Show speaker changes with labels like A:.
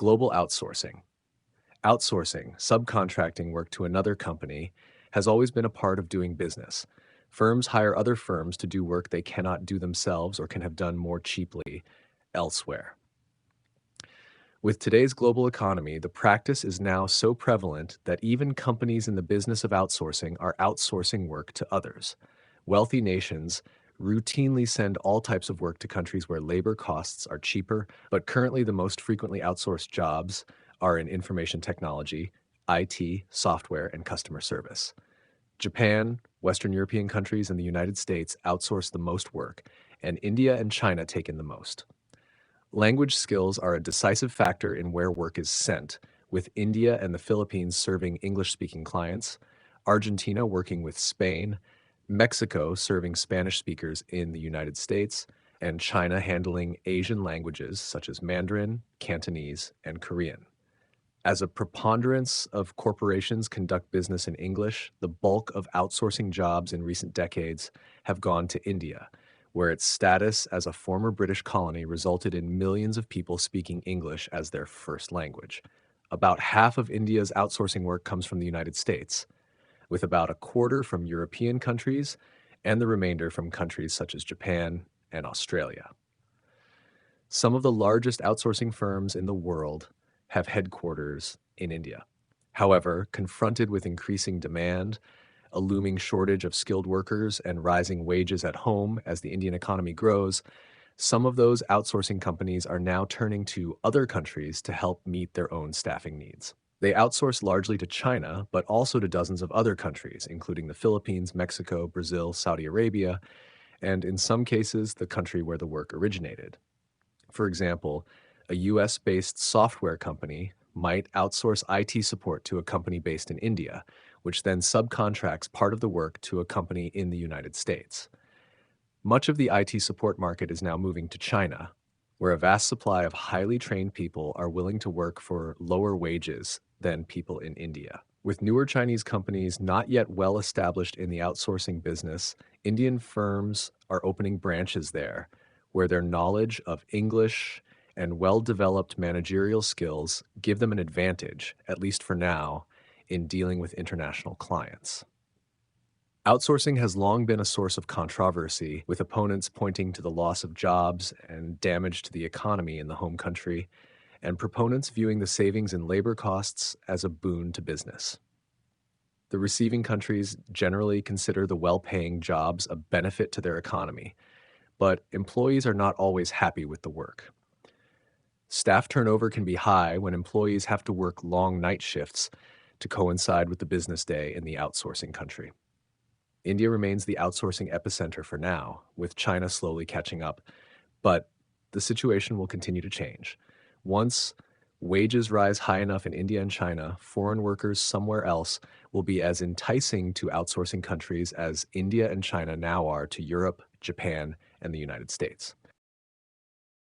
A: Global outsourcing. Outsourcing, subcontracting work to another company, has always been a part of doing business. Firms hire other firms to do work they cannot do themselves or can have done more cheaply elsewhere. With today's global economy, the practice is now so prevalent that even companies in the business of outsourcing are outsourcing work to others. Wealthy nations routinely send all types of work to countries where labor costs are cheaper, but currently the most frequently outsourced jobs are in information technology, IT, software, and customer service. Japan, Western European countries, and the United States outsource the most work, and India and China take in the most. Language skills are a decisive factor in where work is sent, with India and the Philippines serving English-speaking clients, Argentina working with Spain, Mexico serving Spanish speakers in the United States, and China handling Asian languages such as Mandarin, Cantonese, and Korean. As a preponderance of corporations conduct business in English, the bulk of outsourcing jobs in recent decades have gone to India, where its status as a former British colony resulted in millions of people speaking English as their first language. About half of India's outsourcing work comes from the United States, with about a quarter from European countries and the remainder from countries such as Japan and Australia. Some of the largest outsourcing firms in the world have headquarters in India. However, confronted with increasing demand, a looming shortage of skilled workers, and rising wages at home as the Indian economy grows, some of those outsourcing companies are now turning to other countries to help meet their own staffing needs. They outsource largely to China, but also to dozens of other countries, including the Philippines, Mexico, Brazil, Saudi Arabia, and in some cases, the country where the work originated. For example, a US-based software company might outsource IT support to a company based in India, which then subcontracts part of the work to a company in the United States. Much of the IT support market is now moving to China, where a vast supply of highly trained people are willing to work for lower wages than people in India. With newer Chinese companies not yet well established in the outsourcing business, Indian firms are opening branches there, where their knowledge of English and well-developed managerial skills give them an advantage, at least for now, in dealing with international clients. Outsourcing has long been a source of controversy, with opponents pointing to the loss of jobs and damage to the economy in the home country, and proponents viewing the savings in labor costs as a boon to business. The receiving countries generally consider the well-paying jobs a benefit to their economy, but employees are not always happy with the work. Staff turnover can be high when employees have to work long night shifts to coincide with the business day in the outsourcing country. India remains the outsourcing epicenter for now, with China slowly catching up, but the situation will continue to change. Once wages rise high enough in India and China, foreign workers somewhere else will be as enticing to outsourcing countries as India and China now are to Europe, Japan, and the United States.